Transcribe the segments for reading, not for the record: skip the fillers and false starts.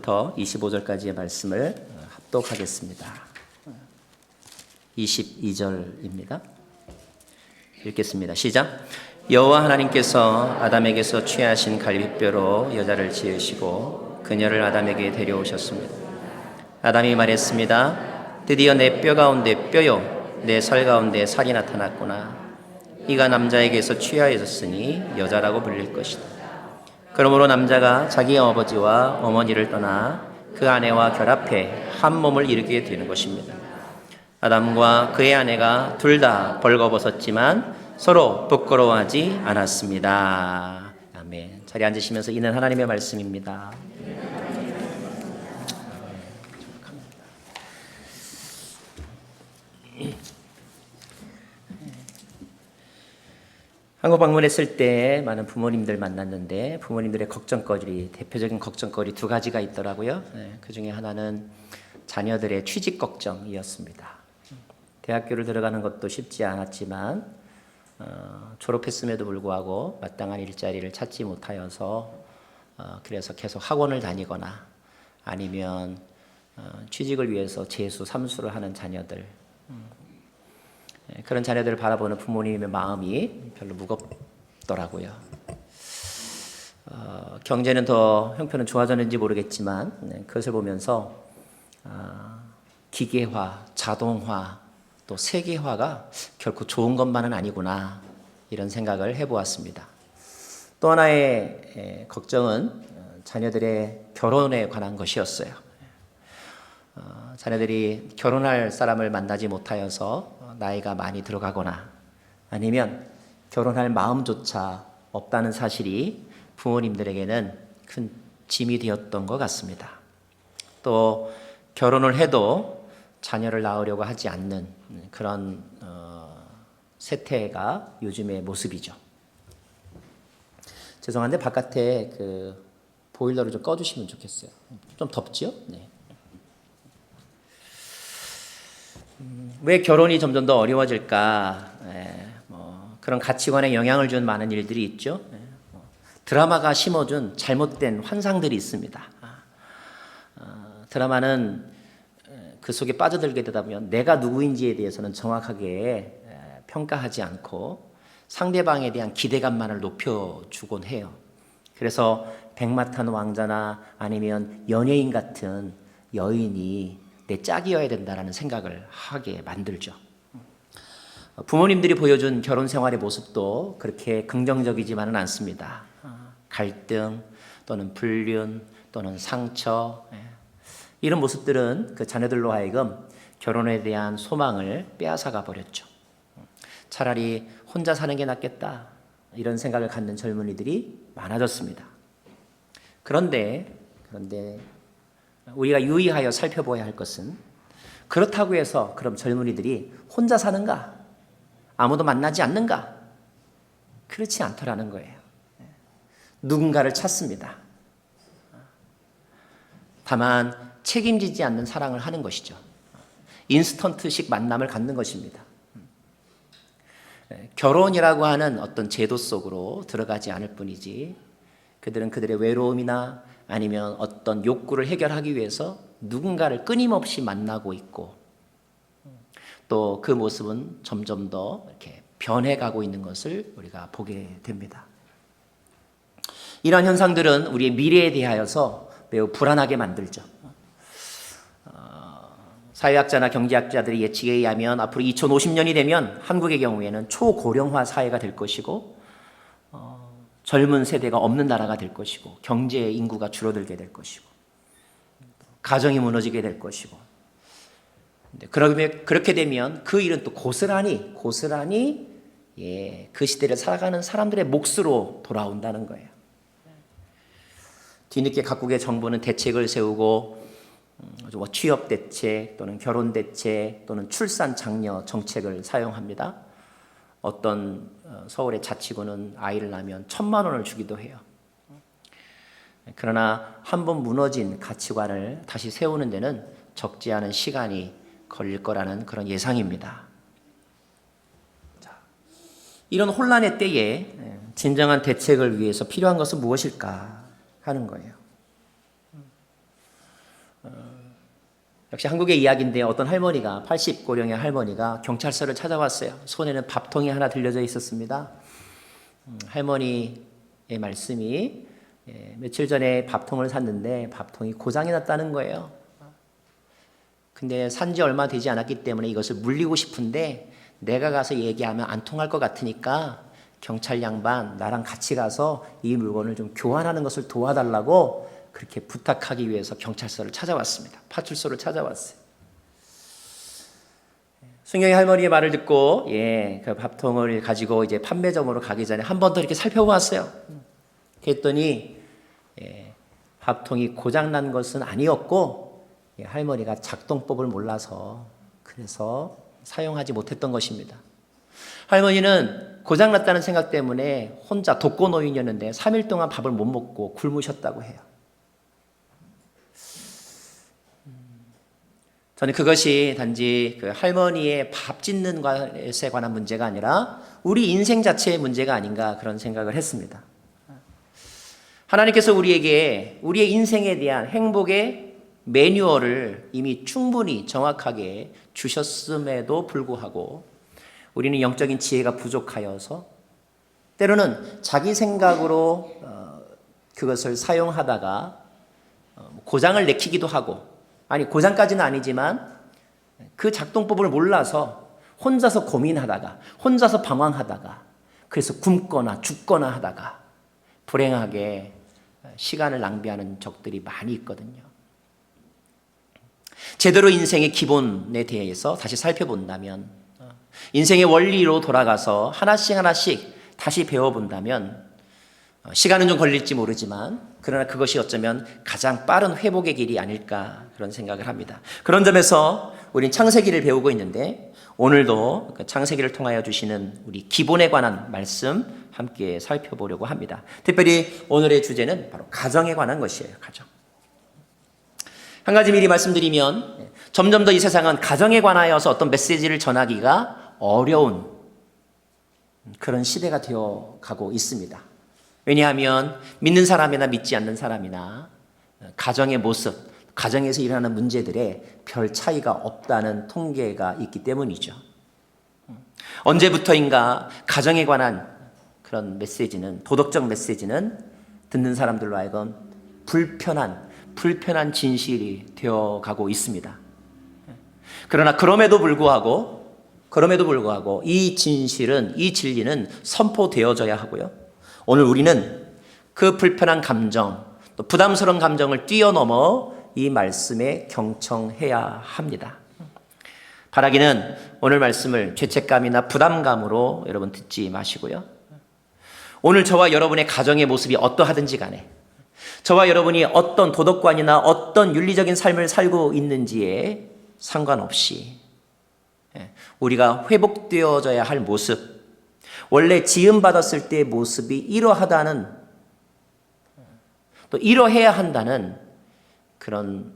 22절부터 25절까지의 말씀을 합독하겠습니다. 22절입니다. 읽겠습니다. 시작. 여호와 하나님께서 아담에게서 취하신 갈빗뼈로 여자를 지으시고 그녀를 아담에게 데려오셨습니다. 아담이 말했습니다. 드디어 내 뼈 가운데 뼈요 내 살 가운데 살이 나타났구나. 이가 남자에게서 취하였으니 여자라고 불릴 것이다. 그러므로 남자가 자기 아버지와 어머니를 떠나 그 아내와 결합해 한 몸을 이루게 되는 것입니다. 아담과 그의 아내가 둘 다 벌거벗었지만 서로 부끄러워하지 않았습니다. 아멘. 자리에 앉으시면서 이는 하나님의 말씀입니다. 한국 방문했을 때 많은 부모님들 만났는데 부모님들의 걱정거리, 대표적인 걱정거리 두 가지가 있더라고요. 그 중에 하나는 자녀들의 취직 걱정이었습니다. 대학교를 들어가는 것도 쉽지 않았지만 졸업했음에도 불구하고 마땅한 일자리를 찾지 못하여서 그래서 계속 학원을 다니거나 아니면 취직을 위해서 재수, 삼수를 하는 자녀들, 그런 자녀들을 바라보는 부모님의 마음이 별로 무겁더라고요. 경제는 더 형편은 좋아졌는지 모르겠지만 그것을 보면서 기계화, 자동화, 또 세계화가 결코 좋은 것만은 아니구나 이런 생각을 해보았습니다. 또 하나의 걱정은 자녀들의 결혼에 관한 것이었어요. 자녀들이 결혼할 사람을 만나지 못하여서 나이가 많이 들어가거나 아니면 결혼할 마음조차 없다는 사실이 부모님들에게는 큰 짐이 되었던 것 같습니다. 또 결혼을 해도 자녀를 낳으려고 하지 않는 그런 세태가 요즘의 모습이죠. 죄송한데 바깥에 그 보일러를 좀 꺼주시면 좋겠어요. 좀 덥죠? 네. 왜 결혼이 점점 더 어려워질까? 그런 가치관에 영향을 준 많은 일들이 있죠. 드라마가 심어준 잘못된 환상들이 있습니다. 드라마는 그 속에 빠져들게 되다 보면 내가 누구인지에 대해서는 정확하게 평가하지 않고 상대방에 대한 기대감만을 높여주곤 해요. 그래서 백마탄 왕자나 아니면 연예인 같은 여인이 내 짝이어야 된다는 생각을 하게 만들죠. 부모님들이 보여준 결혼 생활의 모습도 그렇게 긍정적이지만은 않습니다. 갈등 또는 불륜 또는 상처, 이런 모습들은 그 자녀들로 하여금 결혼에 대한 소망을 빼앗아가 버렸죠. 차라리 혼자 사는 게 낫겠다 이런 생각을 갖는 젊은이들이 많아졌습니다. 그런데 우리가 유의하여 살펴봐야 할 것은 그렇다고 해서 그럼 젊은이들이 혼자 사는가? 아무도 만나지 않는가? 그렇지 않더라는 거예요. 누군가를 찾습니다. 다만 책임지지 않는 사랑을 하는 것이죠. 인스턴트식 만남을 갖는 것입니다. 결혼이라고 하는 어떤 제도 속으로 들어가지 않을 뿐이지 그들은 그들의 외로움이나 아니면 어떤 욕구를 해결하기 위해서 누군가를 끊임없이 만나고 있고 또 그 모습은 점점 더 이렇게 변해가고 있는 것을 우리가 보게 됩니다. 이러한 현상들은 우리의 미래에 대하여서 매우 불안하게 만들죠. 사회학자나 경제학자들의 예측에 의하면 앞으로 2050년이 되면 한국의 경우에는 초고령화 사회가 될 것이고 젊은 세대가 없는 나라가 될 것이고 경제의 인구가 줄어들게 될 것이고 가정이 무너지게 될 것이고 그렇게 되면 그 일은 또 고스란히 그 시대를 살아가는 사람들의 몫으로 돌아온다는 거예요. 뒤늦게 각국의 정부는 대책을 세우고 취업 대책 또는 결혼 대책 또는 출산 장려 정책을 사용합니다. 어떤 서울의 자치구는 아이를 낳으면 1,000만 원을 주기도 해요. 그러나 한번 무너진 가치관을 다시 세우는 데는 적지 않은 시간이 걸릴 거라는 그런 예상입니다. 이런 혼란의 때에 진정한 대책을 위해서 필요한 것은 무엇일까 하는 거예요. 역시 한국의 이야기인데 어떤 할머니가 80고령의 할머니가 경찰서를 찾아왔어요. 손에는 밥통이 하나 들려져 있었습니다. 할머니의 말씀이 며칠 전에 밥통을 샀는데 밥통이 고장이 났다는 거예요. 근데 산지 얼마 되지 않았기 때문에 이것을 물리고 싶은데 내가 가서 얘기하면 안 통할 것 같으니까 경찰 양반 나랑 같이 가서 이 물건을 좀 교환하는 것을 도와달라고 그렇게 부탁하기 위해서 경찰서를 찾아왔습니다. 파출소를 찾아왔어요. 순경이 할머니의 말을 듣고 그 밥통을 가지고 이제 판매점으로 가기 전에 한 번 더 이렇게 살펴보았어요. 그랬더니 밥통이 고장난 것은 아니었고 할머니가 작동법을 몰라서 그래서 사용하지 못했던 것입니다. 할머니는 고장났다는 생각 때문에 혼자 독거노인이었는데 3일 동안 밥을 못 먹고 굶으셨다고 해요. 저는 그것이 단지 그 할머니의 밥 짓는 것에 관한 문제가 아니라 우리 인생 자체의 문제가 아닌가 그런 생각을 했습니다. 하나님께서 우리에게 우리의 인생에 대한 행복의 매뉴얼을 이미 충분히 정확하게 주셨음에도 불구하고 우리는 영적인 지혜가 부족하여서 때로는 자기 생각으로 그것을 사용하다가 고장을 내키기도 하고 아니 고장까지는 아니지만 그 작동법을 몰라서 혼자서 고민하다가 혼자서 방황하다가 그래서 굶거나 죽거나 하다가 불행하게 시간을 낭비하는 적들이 많이 있거든요. 제대로 인생의 기본에 대해서 다시 살펴본다면 인생의 원리로 돌아가서 하나씩 다시 배워본다면 시간은 좀 걸릴지 모르지만 그러나 그것이 어쩌면 가장 빠른 회복의 길이 아닐까 그런 생각을 합니다. 그런 점에서 우린 창세기를 배우고 있는데 오늘도 창세기를 통하여 주시는 우리 기본에 관한 말씀 함께 살펴보려고 합니다. 특별히 오늘의 주제는 바로 가정에 관한 것이에요. 가정. 한 가지 미리 말씀드리면 점점 더 이 세상은 가정에 관하여서 어떤 메시지를 전하기가 어려운 그런 시대가 되어 가고 있습니다. 왜냐하면 믿는 사람이나 믿지 않는 사람이나 가정의 모습, 가정에서 일어나는 문제들에 별 차이가 없다는 통계가 있기 때문이죠. 언제부터인가 가정에 관한 그런 메시지는 도덕적 메시지는 듣는 사람들로 하여금 불편한 진실이 되어가고 있습니다. 그러나 그럼에도 불구하고 이 진리는 선포되어져야 하고요. 오늘 우리는 그 불편한 감정, 또 부담스러운 감정을 뛰어넘어 이 말씀에 경청해야 합니다. 바라기는 오늘 말씀을 죄책감이나 부담감으로 여러분 듣지 마시고요. 오늘 저와 여러분의 가정의 모습이 어떠하든지 간에 저와 여러분이 어떤 도덕관이나 어떤 윤리적인 삶을 살고 있는지에 상관없이 우리가 회복되어져야 할 모습, 원래 지음받았을 때의 모습이 이러하다는 또 이러해야 한다는 그런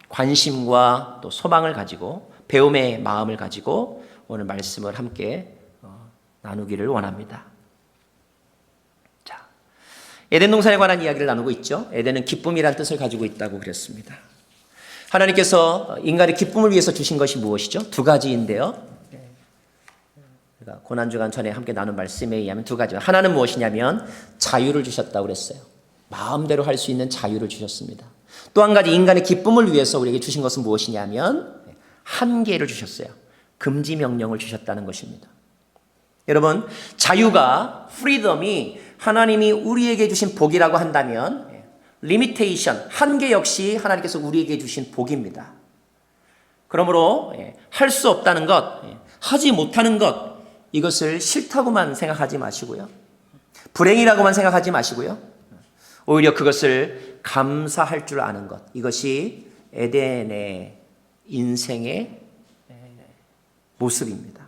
관심과 또 소망을 가지고 배움의 마음을 가지고 오늘 말씀을 함께 나누기를 원합니다. 자, 에덴 동산에 관한 이야기를 나누고 있죠. 에덴은 기쁨이란 뜻을 가지고 있다고 그랬습니다. 하나님께서 인간의 기쁨을 위해서 주신 것이 무엇이죠? 두 가지인데요. 고난주간 전에 함께 나눈 말씀에 의하면 두 가지. 하나는 무엇이냐면 자유를 주셨다고 그랬어요. 마음대로 할 수 있는 자유를 주셨습니다. 또 한 가지 인간의 기쁨을 위해서 우리에게 주신 것은 무엇이냐면 한계를 주셨어요. 금지 명령을 주셨다는 것입니다. 여러분, 자유가 프리덤이 하나님이 우리에게 주신 복이라고 한다면 리미테이션, 한계 역시 하나님께서 우리에게 주신 복입니다. 그러므로 할 수 없다는 것, 하지 못하는 것, 이것을 싫다고만 생각하지 마시고요. 불행이라고만 생각하지 마시고요. 오히려 그것을 감사할 줄 아는 것, 이것이 에덴의 인생의 모습입니다.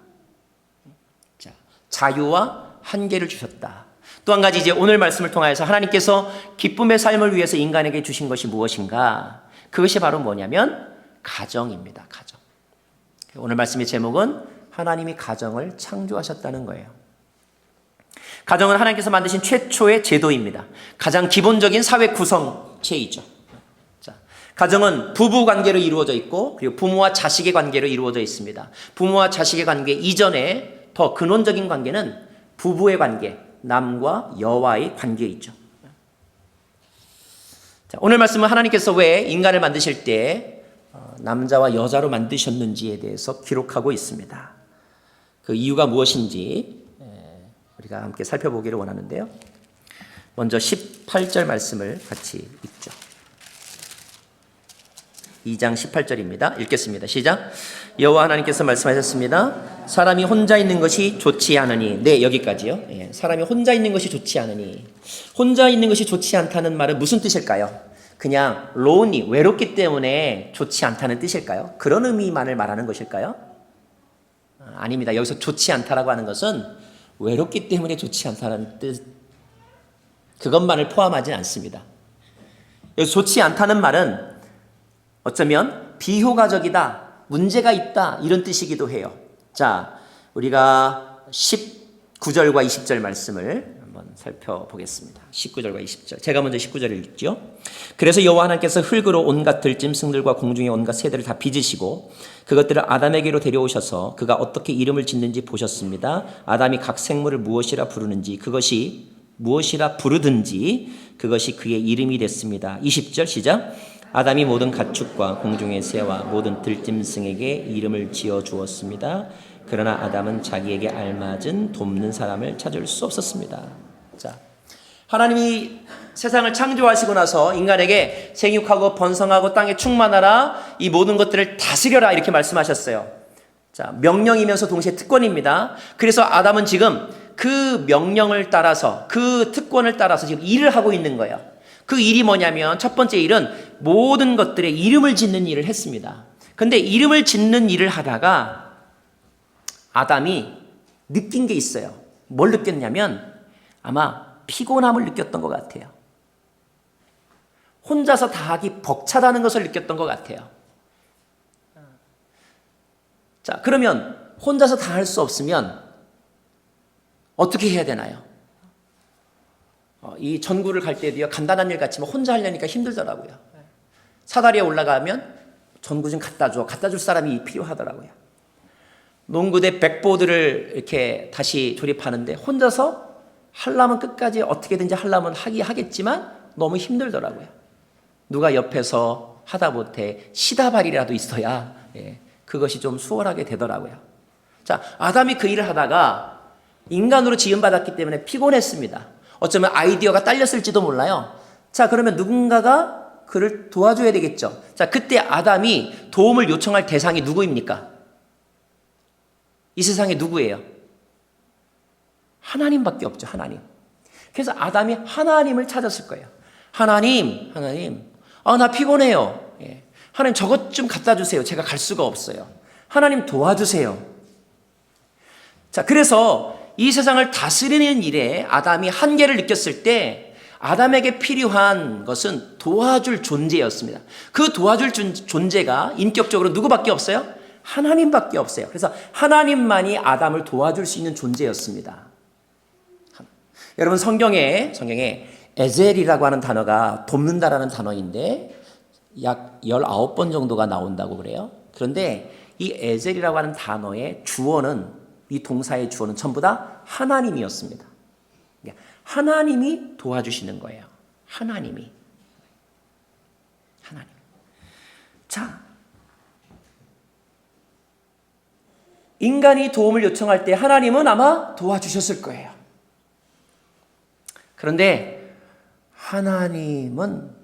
자, 자유와 한계를 주셨다. 또 한 가지 이제 오늘 말씀을 통하여서 하나님께서 기쁨의 삶을 위해서 인간에게 주신 것이 무엇인가? 그것이 바로 뭐냐면 가정입니다. 가정. 오늘 말씀의 제목은 하나님이 가정을 창조하셨다는 거예요. 가정은 하나님께서 만드신 최초의 제도입니다. 가장 기본적인 사회 구성체이죠. 자, 가정은 부부 관계로 이루어져 있고 그리고 부모와 자식의 관계로 이루어져 있습니다. 부모와 자식의 관계 이전에 더 근원적인 관계는 부부의 관계, 남과 여와의 관계이죠. 자, 오늘 말씀은 하나님께서 왜 인간을 만드실 때 남자와 여자로 만드셨는지에 대해서 기록하고 있습니다. 그 이유가 무엇인지 우리가 함께 살펴보기를 원하는데요. 먼저 18절 말씀을 같이 읽죠. 2장 18절입니다. 읽겠습니다. 시작. 여호와 하나님께서 말씀하셨습니다. 사람이 혼자 있는 것이 좋지 않으니. 네, 여기까지요. 예, 사람이 혼자 있는 것이 좋지 않으니. 혼자 있는 것이 좋지 않다는 말은 무슨 뜻일까요? 그냥 lonely, 외롭기 때문에 좋지 않다는 뜻일까요? 그런 의미만을 말하는 것일까요? 아닙니다. 여기서 좋지 않다라고 하는 것은 외롭기 때문에 좋지 않다는 뜻, 그것만을 포함하지 않습니다. 여기서 좋지 않다는 말은 어쩌면 비효과적이다, 문제가 있다 이런 뜻이기도 해요. 자, 우리가 19절과 20절 말씀을 한번 살펴보겠습니다. 19절과 20절. 제가 먼저 19절을 읽죠. 그래서 여호와 하나님께서 흙으로 온갖 들짐승들과 공중의 온갖 새들을 다 빚으시고 그것들을 아담에게로 데려오셔서 그가 어떻게 이름을 짓는지 보셨습니다. 아담이 각 생물을 무엇이라 부르는지 그것이 무엇이라 부르든지 그것이 그의 이름이 됐습니다. 20절 시작. 아담이 모든 가축과 공중의 새와 모든 들짐승에게 이름을 지어 주었습니다. 그러나 아담은 자기에게 알맞은 돕는 사람을 찾을 수 없었습니다. 자, 하나님이 세상을 창조하시고 나서 인간에게 생육하고 번성하고 땅에 충만하라, 이 모든 것들을 다스려라 이렇게 말씀하셨어요. 자, 명령이면서 동시에 특권입니다. 그래서 아담은 지금 그 명령을 따라서 그 특권을 따라서 지금 일을 하고 있는 거예요. 그 일이 뭐냐면 첫 번째 일은 모든 것들의 이름을 짓는 일을 했습니다. 근데 이름을 짓는 일을 하다가 아담이 느낀 게 있어요. 뭘 느꼈냐면 아마 피곤함을 느꼈던 것 같아요. 혼자서 다 하기 벅차다는 것을 느꼈던 것 같아요. 자, 그러면 혼자서 다 할 수 없으면 어떻게 해야 되나요? 이 전구를 갈 때도요, 간단한 일 같지만 혼자 하려니까 힘들더라고요. 사다리에 올라가면 전구 좀 갖다 줄 사람이 필요하더라고요. 농구대 백보드를 이렇게 다시 조립하는데 혼자서 하려면 끝까지 어떻게든지 하려면 하겠지만 너무 힘들더라고요. 누가 옆에서 하다 못해 시다발이라도 있어야 그것이 좀 수월하게 되더라고요. 자, 아담이 그 일을 하다가 인간으로 지음받았기 때문에 피곤했습니다. 어쩌면 아이디어가 딸렸을지도 몰라요. 자, 그러면 누군가가 그를 도와줘야 되겠죠. 자, 그때 아담이 도움을 요청할 대상이 누구입니까? 이 세상에 누구예요? 하나님밖에 없죠. 하나님. 그래서 아담이 하나님을 찾았을 거예요. 하나님, 나 피곤해요. 하나님 저것 좀 갖다 주세요. 제가 갈 수가 없어요. 하나님 도와주세요. 자, 그래서 이 세상을 다스리는 일에 아담이 한계를 느꼈을 때 아담에게 필요한 것은 도와줄 존재였습니다. 그 도와줄 존재가 인격적으로 누구밖에 없어요? 하나님밖에 없어요. 그래서 하나님만이 아담을 도와줄 수 있는 존재였습니다. 여러분 성경에 에젤이라고 하는 단어가 돕는다라는 단어인데 약 19번 정도가 나온다고 그래요. 그런데 이 에젤이라고 하는 단어의 주어는, 이 동사의 주어는 전부 다 하나님이었습니다. 하나님이 도와주시는 거예요. 하나님. 자, 인간이 도움을 요청할 때 하나님은 아마 도와주셨을 거예요. 그런데 하나님은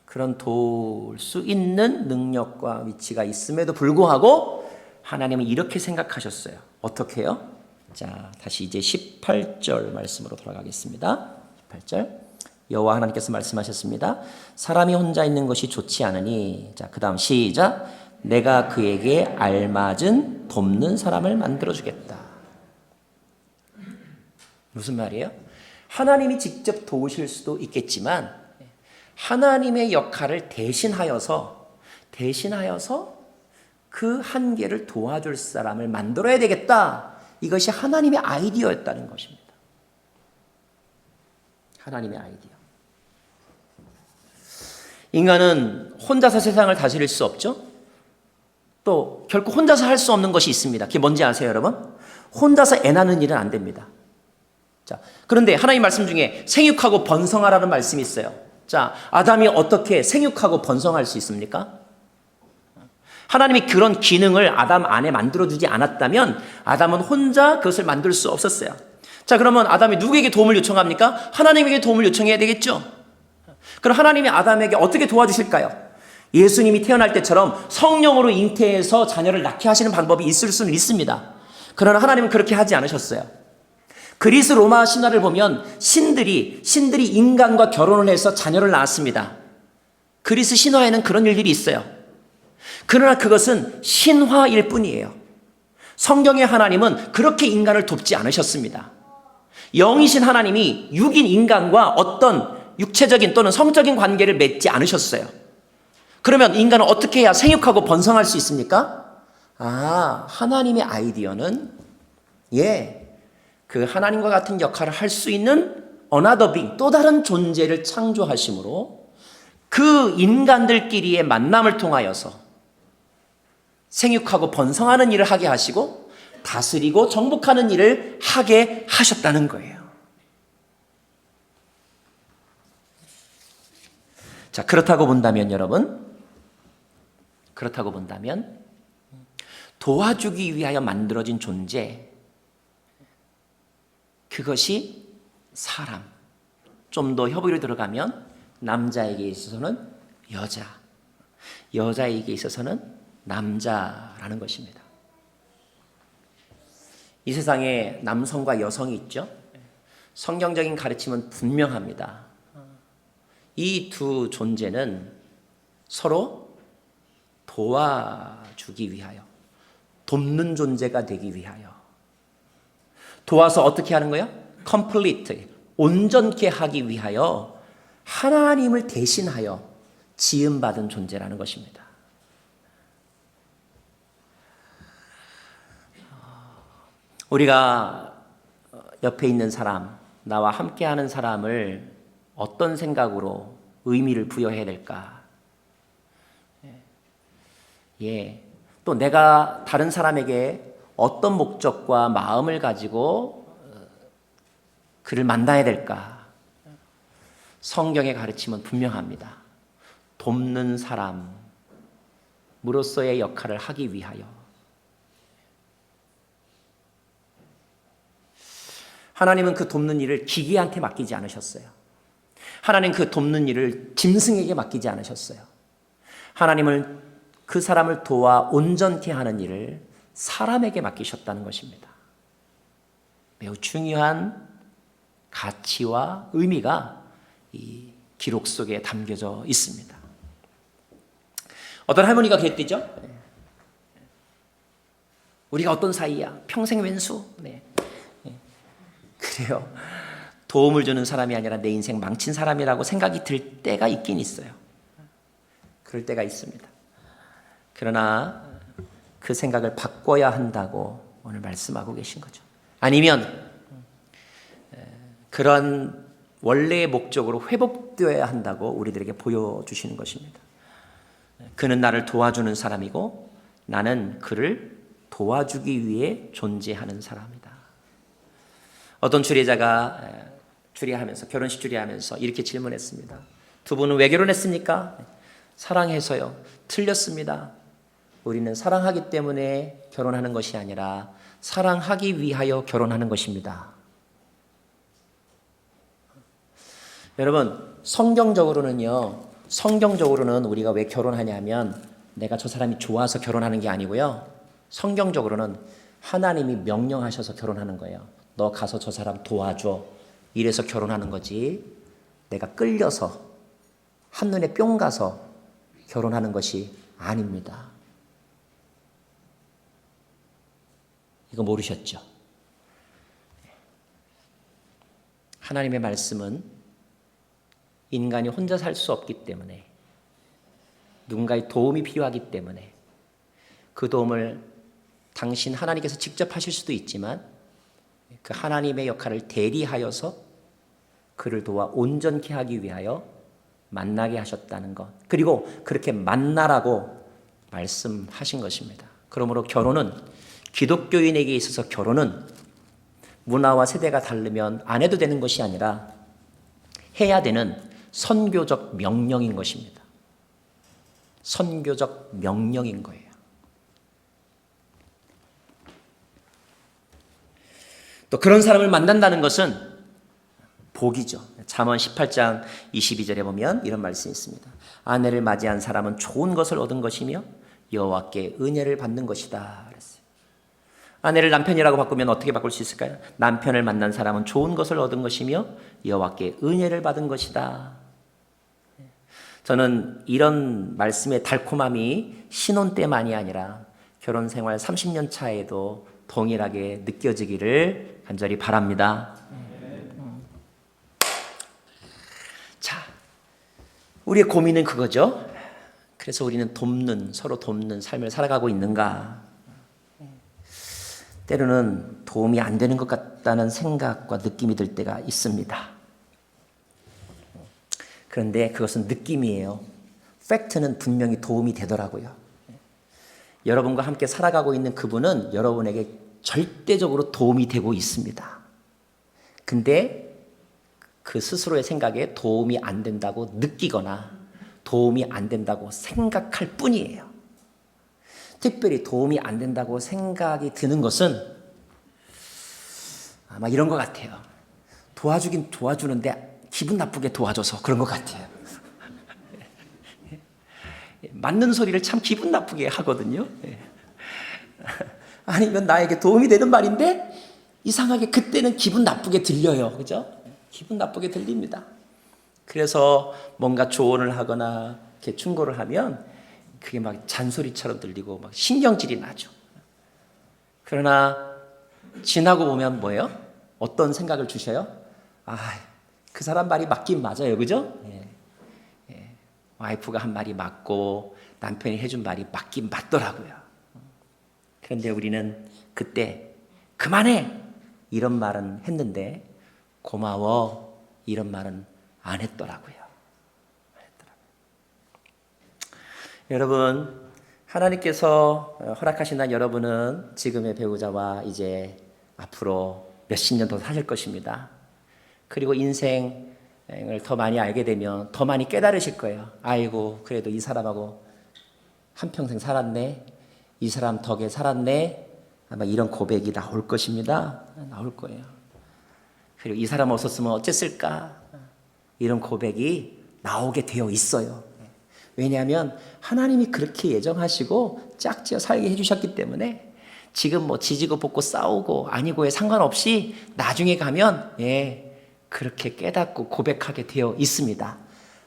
그런 도울 수 있는 능력과 위치가 있음에도 불구하고 하나님은 이렇게 생각하셨어요. 어떻게 해요? 자, 다시 이제 18절 말씀으로 돌아가겠습니다. 18절. 여호와 하나님께서 말씀하셨습니다. 사람이 혼자 있는 것이 좋지 않으니, 자, 그 다음 시작. 내가 그에게 알맞은 돕는 사람을 만들어주겠다. 무슨 말이에요? 하나님이 직접 도우실 수도 있겠지만 하나님의 역할을 대신하여서 그 한계를 도와줄 사람을 만들어야 되겠다. 이것이 하나님의 아이디어였다는 것입니다. 하나님의 아이디어. 인간은 혼자서 세상을 다스릴 수 없죠. 또 결코 혼자서 할 수 없는 것이 있습니다. 그게 뭔지 아세요, 여러분? 혼자서 애 낳는 일은 안 됩니다. 자, 그런데 하나님 말씀 중에 생육하고 번성하라는 말씀이 있어요. 자, 아담이 어떻게 생육하고 번성할 수 있습니까? 하나님이 그런 기능을 아담 안에 만들어주지 않았다면 아담은 혼자 그것을 만들 수 없었어요. 자, 그러면 아담이 누구에게 도움을 요청합니까? 하나님에게 도움을 요청해야 되겠죠. 그럼 하나님이 아담에게 어떻게 도와주실까요? 예수님이 태어날 때처럼 성령으로 잉태해서 자녀를 낳게 하시는 방법이 있을 수는 있습니다. 그러나 하나님은 그렇게 하지 않으셨어요. 그리스 로마 신화를 보면 신들이 인간과 결혼을 해서 자녀를 낳았습니다. 그리스 신화에는 그런 일들이 있어요. 그러나 그것은 신화일 뿐이에요. 성경의 하나님은 그렇게 인간을 돕지 않으셨습니다. 영이신 하나님이 육인 인간과 어떤 육체적인 또는 성적인 관계를 맺지 않으셨어요. 그러면 인간은 어떻게 해야 생육하고 번성할 수 있습니까? 하나님의 아이디어는 그 하나님과 같은 역할을 할 수 있는 another being, 또 다른 존재를 창조하심으로 그 인간들끼리의 만남을 통하여서 생육하고 번성하는 일을 하게 하시고 다스리고 정복하는 일을 하게 하셨다는 거예요. 자, 그렇다고 본다면 여러분, 도와주기 위하여 만들어진 존재, 그것이 사람. 좀 더 협의로 들어가면 남자에게 있어서는 여자, 여자에게 있어서는 남자라는 것입니다. 이 세상에 남성과 여성이 있죠. 성경적인 가르침은 분명합니다. 이 두 존재는 서로 도와주기 위하여, 돕는 존재가 되기 위하여, 도와서 어떻게 하는 거예요? complete, 온전케 하기 위하여 하나님을 대신하여 지음받은 존재라는 것입니다. 우리가 옆에 있는 사람, 나와 함께하는 사람을 어떤 생각으로 의미를 부여해야 될까? 또 내가 다른 사람에게 어떤 목적과 마음을 가지고 그를 만나야 될까? 성경의 가르침은 분명합니다. 돕는 사람으로서의 역할을 하기 위하여. 하나님은 그 돕는 일을 기계한테 맡기지 않으셨어요. 하나님 그 돕는 일을 짐승에게 맡기지 않으셨어요. 하나님은 그 사람을 도와 온전케 하는 일을 사람에게 맡기셨다는 것입니다. 매우 중요한 가치와 의미가 이 기록 속에 담겨져 있습니다. 어떤 할머니가 그랬대죠. 우리가 어떤 사이야? 평생 왼수. 그래요. 도움을 주는 사람이 아니라 내 인생 망친 사람이라고 생각이 들 때가 있긴 있어요. 그럴 때가 있습니다. 그러나 그 생각을 바꿔야 한다고 오늘 말씀하고 계신 거죠. 아니면 그런 원래의 목적으로 회복되어야 한다고 우리들에게 보여주시는 것입니다. 그는 나를 도와주는 사람이고 나는 그를 도와주기 위해 존재하는 사람이다. 어떤 주례자가 주례하면서, 결혼식 주례하면서 이렇게 질문했습니다. 두 분은 왜 결혼했습니까? 사랑해서요. 틀렸습니다. 우리는 사랑하기 때문에 결혼하는 것이 아니라 사랑하기 위하여 결혼하는 것입니다. 여러분, 성경적으로는 우리가 왜 결혼하냐면 내가 저 사람이 좋아서 결혼하는 게 아니고요. 성경적으로는 하나님이 명령하셔서 결혼하는 거예요. 너 가서 저 사람 도와줘. 이래서 결혼하는 거지. 내가 끌려서 한눈에 뿅 가서 결혼하는 것이 아닙니다. 이거 모르셨죠? 하나님의 말씀은 인간이 혼자 살 수 없기 때문에, 누군가의 도움이 필요하기 때문에 그 도움을 당신 하나님께서 직접 하실 수도 있지만 그 하나님의 역할을 대리하여서 그를 도와 온전케 하기 위하여 만나게 하셨다는 것, 그리고 그렇게 만나라고 말씀하신 것입니다. 그러므로 결혼은, 기독교인에게 있어서 결혼은 문화와 세대가 다르면 안 해도 되는 것이 아니라 해야 되는 선교적 명령인 것입니다. 선교적 명령인 거예요. 또 그런 사람을 만난다는 것은 복이죠. 잠언 18장 22절에 보면 이런 말씀이 있습니다. 아내를 맞이한 사람은 좋은 것을 얻은 것이며 여호와께 은혜를 받는 것이다 그랬어요. 아내를 남편이라고 바꾸면 어떻게 바꿀 수 있을까요? 남편을 만난 사람은 좋은 것을 얻은 것이며 여호와께 은혜를 받은 것이다. 저는 이런 말씀의 달콤함이 신혼 때만이 아니라 결혼 생활 30년 차에도 동일하게 느껴지기를 간절히 바랍니다. 자, 우리의 고민은 그거죠. 그래서 우리는 서로 돕는 삶을 살아가고 있는가? 때로는 도움이 안 되는 것 같다는 생각과 느낌이 들 때가 있습니다. 그런데 그것은 느낌이에요. 팩트는 분명히 도움이 되더라고요. 여러분과 함께 살아가고 있는 그분은 여러분에게 절대적으로 도움이 되고 있습니다. 근데 그 스스로의 생각에 도움이 안 된다고 느끼거나 도움이 안 된다고 생각할 뿐이에요. 특별히 도움이 안 된다고 생각이 드는 것은 아마 이런 것 같아요. 도와주긴 도와주는데 기분 나쁘게 도와줘서 그런 것 같아요. 맞는 소리를 참 기분 나쁘게 하거든요. 아니면 나에게 도움이 되는 말인데 이상하게 그때는 기분 나쁘게 들려요. 그죠? 기분 나쁘게 들립니다. 그래서 뭔가 조언을 하거나 이렇게 충고를 하면 그게 막 잔소리처럼 들리고 막 신경질이 나죠. 그러나 지나고 보면 뭐예요? 어떤 생각을 주셔요? 그 사람 말이 맞긴 맞아요. 그죠? 와이프가 한 말이 맞고 남편이 해준 말이 맞긴 맞더라고요. 그런데 우리는 그때 그만해! 이런 말은 했는데 고마워! 이런 말은 안 했더라고요. 여러분, 하나님께서 허락하신 여러분은 지금의 배우자와 이제 앞으로 몇십 년 더 사실 것입니다. 그리고 인생을 더 많이 알게 되면 더 많이 깨달으실 거예요. 아이고, 그래도 이 사람하고 한평생 살았네. 이 사람 덕에 살았네. 아마 이런 고백이 나올 것입니다. 나올 거예요. 그리고 이 사람 없었으면 어땠을까? 이런 고백이 나오게 되어 있어요. 왜냐하면 하나님이 그렇게 예정하시고 짝지어 살게 해주셨기 때문에 지금 뭐 지지고 볶고 싸우고 아니고에 상관없이 나중에 가면 그렇게 깨닫고 고백하게 되어 있습니다.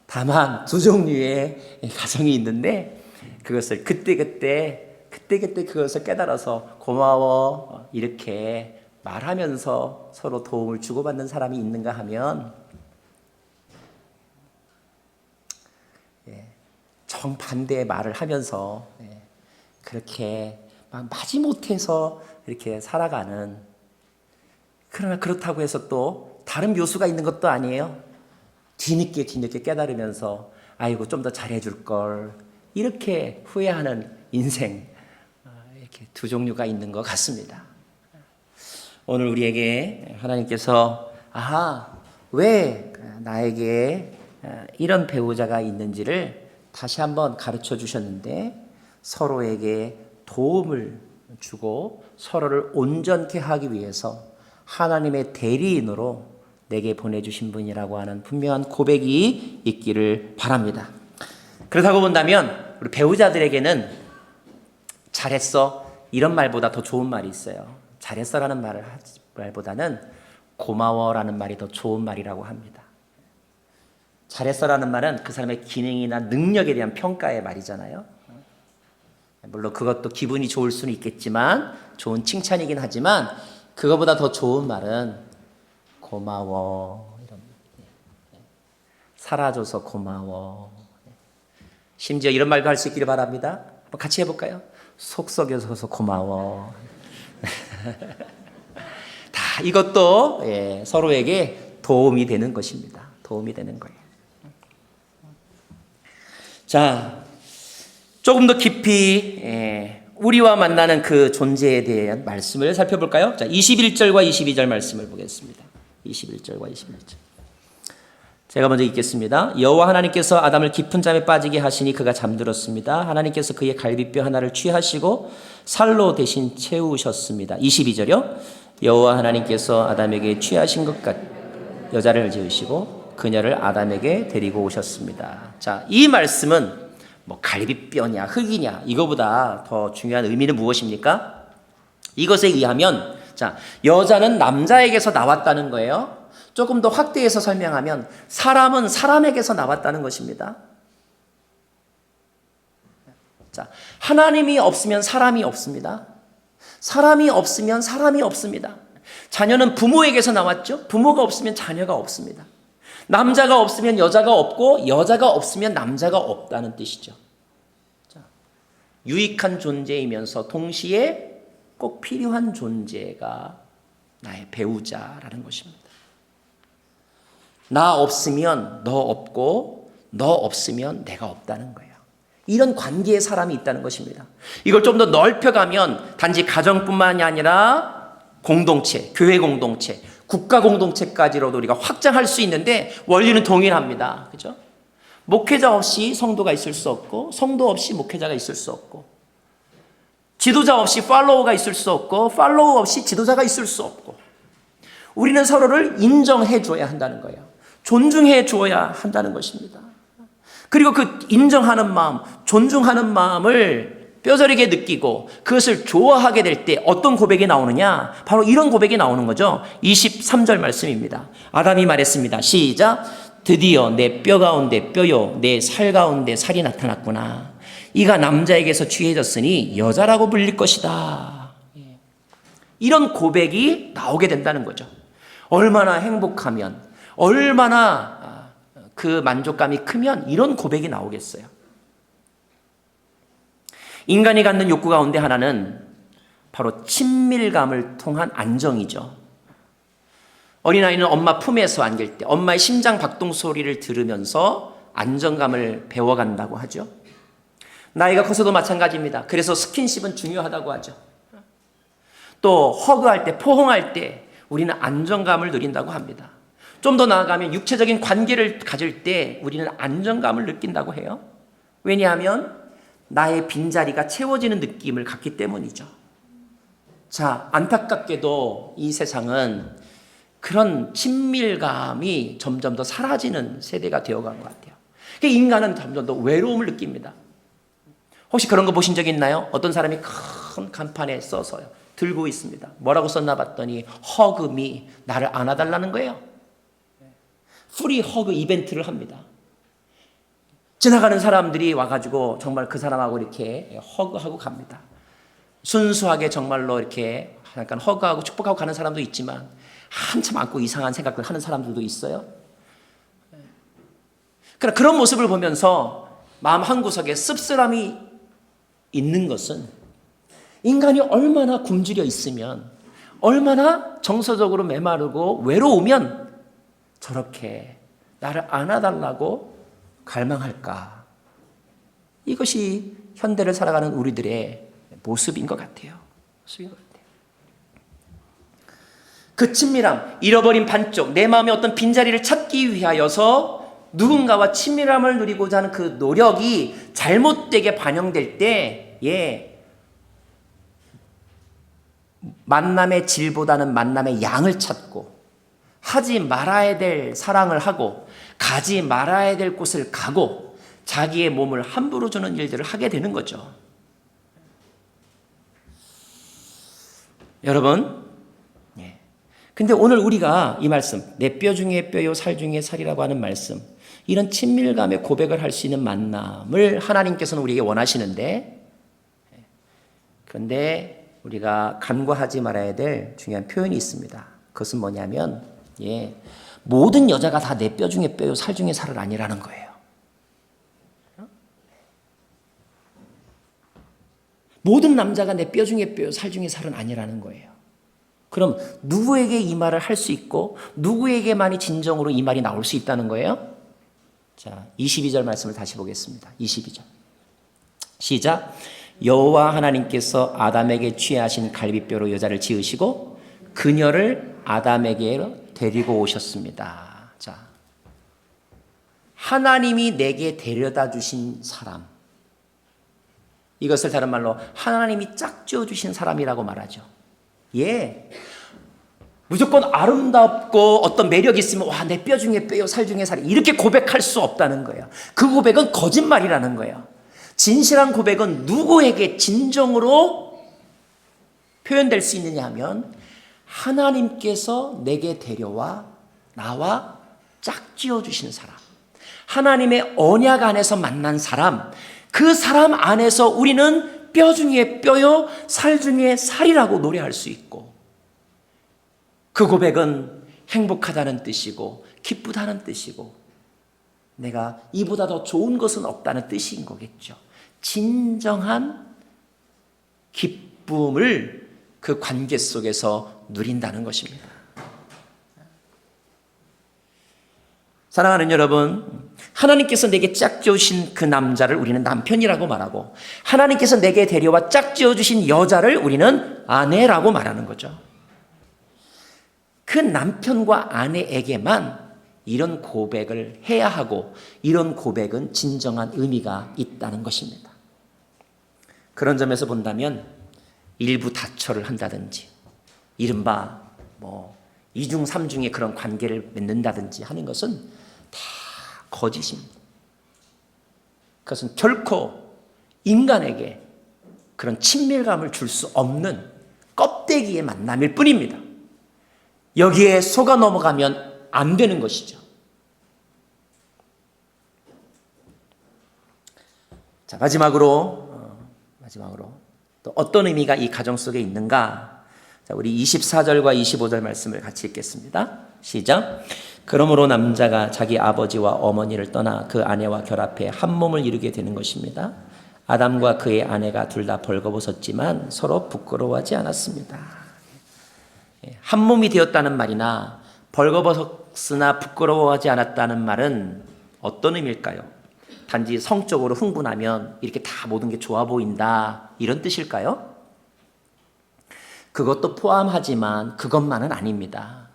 다만 두 종류의 가정이 있는데 그것을 그때그때 그것을 깨달아서 고마워 이렇게 말하면서 서로 도움을 주고받는 사람이 있는가 하면 정반대의 말을 하면서 그렇게 막 마지못해서 이렇게 살아가는, 그러나 그렇다고 해서 또 다른 묘수가 있는 것도 아니에요. 뒤늦게 깨달으면서 아이고 좀 더 잘해줄 걸 이렇게 후회하는 인생, 이렇게 두 종류가 있는 것 같습니다. 오늘 우리에게 하나님께서 왜 나에게 이런 배우자가 있는지를 다시 한번 가르쳐 주셨는데 서로에게 도움을 주고 서로를 온전케 하기 위해서 하나님의 대리인으로 내게 보내주신 분이라고 하는 분명한 고백이 있기를 바랍니다. 그렇다고 본다면 우리 배우자들에게는 잘했어 이런 말보다 더 좋은 말이 있어요. 잘했어라는 말보다는 고마워라는 말이 더 좋은 말이라고 합니다. 잘했어라는 말은 그 사람의 기능이나 능력에 대한 평가의 말이잖아요. 물론 그것도 기분이 좋을 수는 있겠지만 좋은 칭찬이긴 하지만 그거보다 더 좋은 말은 고마워, 이런, 살아줘서 고마워. 심지어 이런 말도 할 수 있기를 바랍니다. 한번 같이 해볼까요? 속 썩여줘서 고마워. 다 이것도 서로에게 도움이 되는 것입니다. 도움이 되는 거예요. 자, 조금 더 깊이 우리와 만나는 그 존재에 대한 말씀을 살펴볼까요? 자, 21절과 22절 말씀을 보겠습니다. 21절과 22절. 제가 먼저 읽겠습니다. 여호와 하나님께서 아담을 깊은 잠에 빠지게 하시니 그가 잠들었습니다. 하나님께서 그의 갈비뼈 하나를 취하시고 살로 대신 채우셨습니다. 22절이요. 여호와 하나님께서 아담에게 취하신 것 같 여자를 지으시고 그녀를 아담에게 데리고 오셨습니다. 자, 이 말씀은 뭐 갈비뼈냐 흙이냐 이거보다 더 중요한 의미는 무엇입니까? 이것에 의하면 자, 여자는 남자에게서 나왔다는 거예요. 조금 더 확대해서 설명하면 사람은 사람에게서 나왔다는 것입니다. 자, 하나님이 없으면 사람이 없습니다. 사람이 없으면 사람이 없습니다. 자녀는 부모에게서 나왔죠. 부모가 없으면 자녀가 없습니다. 남자가 없으면 여자가 없고 여자가 없으면 남자가 없다는 뜻이죠. 자, 유익한 존재이면서 동시에 꼭 필요한 존재가 나의 배우자라는 것입니다. 나 없으면 너 없고 너 없으면 내가 없다는 거예요. 이런 관계의 사람이 있다는 것입니다. 이걸 좀 더 넓혀가면 단지 가정뿐만이 아니라 공동체, 교회 공동체, 국가 공동체까지로도 우리가 확장할 수 있는데 원리는 동일합니다. 그죠? 목회자 없이 성도가 있을 수 없고 성도 없이 목회자가 있을 수 없고 지도자 없이 팔로워가 있을 수 없고 팔로워 없이 지도자가 있을 수 없고 우리는 서로를 인정해 줘야 한다는 거예요. 존중해 줘야 한다는 것입니다. 그리고 그 인정하는 마음, 존중하는 마음을 뼈저리게 느끼고 그것을 좋아하게 될 때 어떤 고백이 나오느냐? 바로 이런 고백이 나오는 거죠. 23절 말씀입니다. 아담이 말했습니다. 시작. 드디어 내 뼈 가운데 뼈요 내 살 가운데 살이 나타났구나. 이가 남자에게서 취해졌으니 여자라고 불릴 것이다. 이런 고백이 나오게 된다는 거죠. 얼마나 행복하면 얼마나 그 만족감이 크면 이런 고백이 나오겠어요. 인간이 갖는 욕구 가운데 하나는 바로 친밀감을 통한 안정이죠. 어린아이는 엄마 품에서 안길 때 엄마의 심장 박동 소리를 들으면서 안정감을 배워간다고 하죠. 나이가 커서도 마찬가지입니다. 그래서 스킨십은 중요하다고 하죠. 또 허그할 때, 포옹할 때 우리는 안정감을 누린다고 합니다. 좀 더 나아가면 육체적인 관계를 가질 때 우리는 안정감을 느낀다고 해요. 왜냐하면 나의 빈자리가 채워지는 느낌을 갖기 때문이죠. 자, 안타깝게도 이 세상은 그런 친밀감이 점점 더 사라지는 세대가 되어간 것 같아요. 인간은 점점 더 외로움을 느낍니다. 혹시 그런 거 보신 적 있나요? 어떤 사람이 큰 간판에 써서요. 들고 있습니다. 뭐라고 썼나 봤더니 Hug me, 나를 안아달라는 거예요. 프리 허그 이벤트를 합니다. 지나가는 사람들이 와가지고 정말 그 사람하고 이렇게 허그하고 갑니다. 순수하게 정말로 이렇게 약간 허그하고 축복하고 가는 사람도 있지만 한참 안고 이상한 생각을 하는 사람들도 있어요. 그러나 그런 모습을 보면서 마음 한구석에 씁쓸함이 있는 것은 인간이 얼마나 굶주려 있으면 얼마나 정서적으로 메마르고 외로우면 저렇게 나를 안아달라고 갈망할까? 이것이 현대를 살아가는 우리들의 모습인 것 같아요. 그 친밀함, 잃어버린 반쪽, 내 마음의 어떤 빈자리를 찾기 위하여서 누군가와 친밀함을 누리고자 하는 그 노력이 잘못되게 반영될 때, 만남의 질보다는 만남의 양을 찾고 하지 말아야 될 사랑을 하고 가지 말아야 될 곳을 가고 자기의 몸을 함부로 주는 일들을 하게 되는 거죠. 여러분, 근데 오늘 우리가 이 말씀, 내 뼈 중에 뼈요 살 중에 살이라고 하는 말씀, 이런 친밀감의 고백을 할 수 있는 만남을 하나님께서는 우리에게 원하시는데, 그런데 우리가 간과하지 말아야 될 중요한 표현이 있습니다. 그것은 뭐냐면 모든 여자가 다 내 뼈 중에 뼈요 살 중에 살은 아니라는 거예요. 모든 남자가 내 뼈 중에 뼈요 살 중에 살은 아니라는 거예요. 그럼 누구에게 이 말을 할 수 있고 누구에게만이 진정으로 이 말이 나올 수 있다는 거예요? 자, 22절 말씀을 다시 보겠습니다. 22절. 시작. 여호와 하나님께서 아담에게 취하신 갈빗뼈로 여자를 지으시고 그녀를 아담에게 데리고 오셨습니다. 자, 하나님이 내게 데려다 주신 사람. 이것을 다른 말로 하나님이 짝지어 주신 사람이라고 말하죠. 예. 무조건 아름답고 어떤 매력이 있으면 와, 내 뼈 중에 뼈요, 살 중에 살이 이렇게 고백할 수 없다는 거예요. 그 고백은 거짓말이라는 거예요. 진실한 고백은 누구에게 진정으로 표현될 수 있느냐 하면 하나님께서 내게 데려와 나와 짝지어 주신 사람, 하나님의 언약 안에서 만난 사람, 그 사람 안에서 우리는 뼈 중에 뼈요, 살 중에 살이라고 노래할 수 있고, 그 고백은 행복하다는 뜻이고 기쁘다는 뜻이고 내가 이보다 더 좋은 것은 없다는 뜻인 거겠죠. 진정한 기쁨을 그 관계 속에서 누린다는 것입니다. 사랑하는 여러분, 하나님께서 내게 짝지어주신 그 남자를 우리는 남편이라고 말하고 하나님께서 내게 데려와 짝지어주신 여자를 우리는 아내라고 말하는 거죠. 그 남편과 아내에게만 이런 고백을 해야 하고 이런 고백은 진정한 의미가 있다는 것입니다. 그런 점에서 본다면 일부 다처를 한다든지 이른바 이중 삼중의 그런 관계를 맺는다든지 하는 것은 다 거짓입니다. 그것은 결코 인간에게 그런 친밀감을 줄 수 없는 껍데기의 만남일 뿐입니다. 여기에 속아 넘어가면 안 되는 것이죠. 자, 마지막으로 또 어떤 의미가 이 가정 속에 있는가? 자, 우리 24절과 25절 말씀을 같이 읽겠습니다. 시작. 그러므로 남자가 자기 아버지와 어머니를 떠나 그 아내와 결합해 한 몸을 이루게 되는 것입니다. 아담과 그의 아내가 둘 다 벌거벗었지만 서로 부끄러워하지 않았습니다. 한 몸이 되었다는 말이나 벌거벗었으나 부끄러워하지 않았다는 말은 어떤 의미일까요? 단지 성적으로 흥분하면 이렇게 다 모든 게 좋아 보인다 이런 뜻일까요? 그것도 포함하지만 그것만은 아닙니다.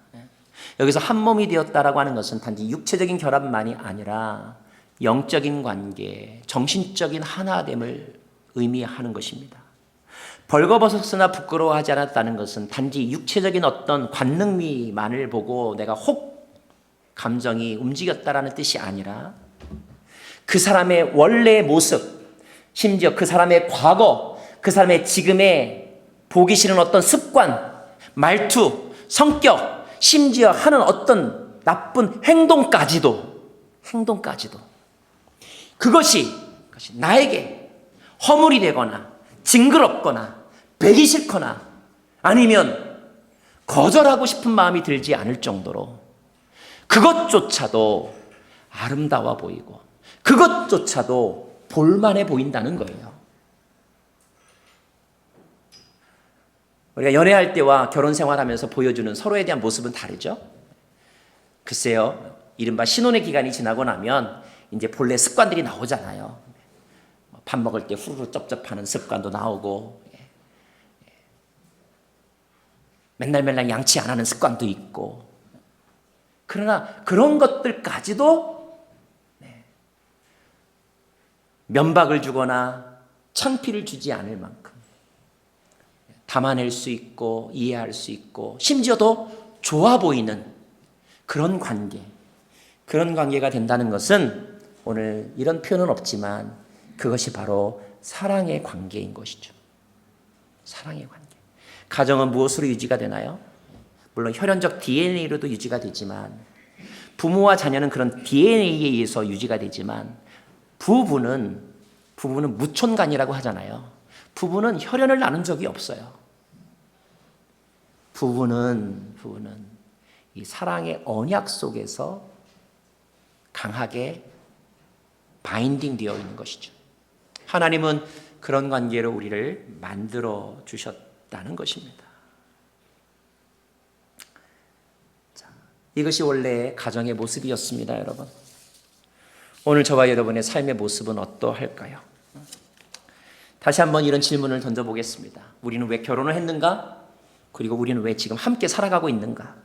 여기서 한 몸이 되었다라고 하는 것은 단지 육체적인 결합만이 아니라 영적인 관계, 정신적인 하나됨을 의미하는 것입니다. 벌거벗었으나 부끄러워하지 않았다는 것은 단지 육체적인 어떤 관능미만을 보고 내가 혹 감정이 움직였다라는 뜻이 아니라 그 사람의 원래의 모습, 심지어 그 사람의 과거, 그 사람의 지금의 보기 싫은 어떤 습관, 말투, 성격, 심지어 하는 어떤 나쁜 행동까지도 그것이 나에게 허물이 되거나 징그럽거나 배기 싫거나 아니면 거절하고 싶은 마음이 들지 않을 정도로 그것조차도 아름다워 보이고 그것조차도 볼만해 보인다는 거예요. 우리가 연애할 때와 결혼 생활하면서 보여주는 서로에 대한 모습은 다르죠. 글쎄요, 이른바 신혼의 기간이 지나고 나면 이제 본래 습관들이 나오잖아요. 밥 먹을 때 후루룩 쩝쩝하는 습관도 나오고 맨날 양치 안 하는 습관도 있고, 그러나 그런 것들까지도 면박을 주거나 창피를 주지 않을 만큼 담아낼 수 있고 이해할 수 있고 심지어 더 좋아 보이는 그런 관계가 된다는 것은 오늘 이런 표현은 없지만 그것이 바로 사랑의 관계인 것이죠. 사랑의 관계. 가정은 무엇으로 유지가 되나요? 물론 혈연적 DNA로도 유지가 되지만 부모와 자녀는 그런 DNA에 의해서 유지가 되지만 부부는 무촌간이라고 하잖아요. 부부는 혈연을 나눈 적이 없어요. 부부는 이 사랑의 언약 속에서 강하게 바인딩 되어 있는 것이죠. 하나님은 그런 관계로 우리를 만들어 주셨다는 것입니다. 자, 이것이 원래 가정의 모습이었습니다, 여러분. 오늘 저와 여러분의 삶의 모습은 어떠할까요? 다시 한번 이런 질문을 던져보겠습니다. 우리는 왜 결혼을 했는가? 그리고 우리는 왜 지금 함께 살아가고 있는가?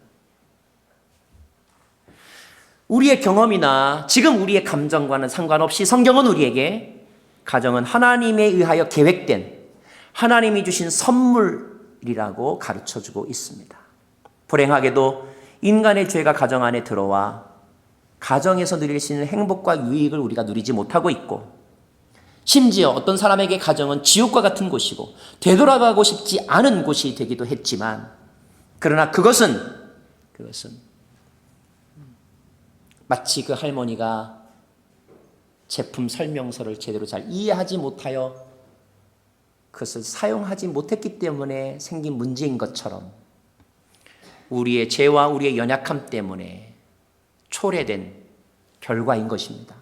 우리의 경험이나 지금 우리의 감정과는 상관없이 성경은 우리에게 가정은 하나님에 의하여 계획된 하나님이 주신 선물이라고 가르쳐주고 있습니다. 불행하게도 인간의 죄가 가정 안에 들어와 가정에서 누릴 수 있는 행복과 유익을 우리가 누리지 못하고 있고, 심지어 어떤 사람에게 가정은 지옥과 같은 곳이고 되돌아가고 싶지 않은 곳이 되기도 했지만, 그러나 그것은 마치 그 할머니가 제품 설명서를 제대로 잘 이해하지 못하여 그것을 사용하지 못했기 때문에 생긴 문제인 것처럼 우리의 죄와 우리의 연약함 때문에 초래된 결과인 것입니다.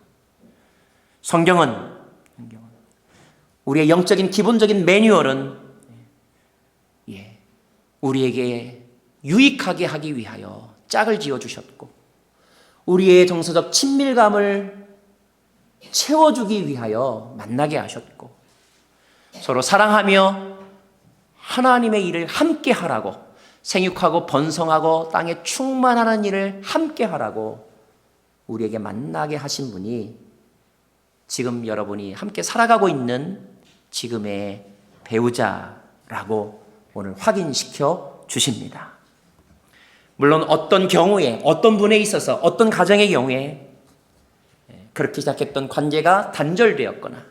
성경은 우리의 영적인 기본적인 매뉴얼은 우리에게 유익하게 하기 위하여 짝을 지어주셨고, 우리의 정서적 친밀감을 채워주기 위하여 만나게 하셨고, 서로 사랑하며 하나님의 일을 함께 하라고, 생육하고 번성하고 땅에 충만하는 일을 함께 하라고 우리에게 만나게 하신 분이 지금 여러분이 함께 살아가고 있는 지금의 배우자라고 오늘 확인시켜 주십니다. 물론 어떤 경우에, 어떤 분에 있어서, 어떤 가정의 경우에 그렇게 시작했던 관계가 단절되었거나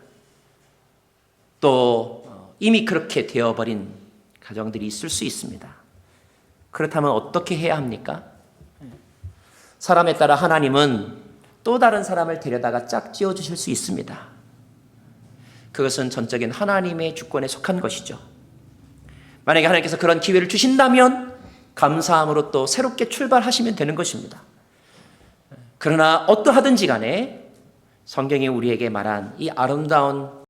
또 이미 그렇게 되어버린 가정들이 있을 수 있습니다. 그렇다면 어떻게 해야 합니까? 사람에 따라 하나님은 또 다른 사람을 데려다가 짝지어 주실 수 있습니다. 그것은 전적인 하나님의 주권에 속한 것이죠. 만약에 하나님께서 그런 기회를 주신다면 감사함으로 또 새롭게 출발하시면 되는 것입니다. 그러나 어떠하든지 간에 성경이 우리에게 말한 이 아름다운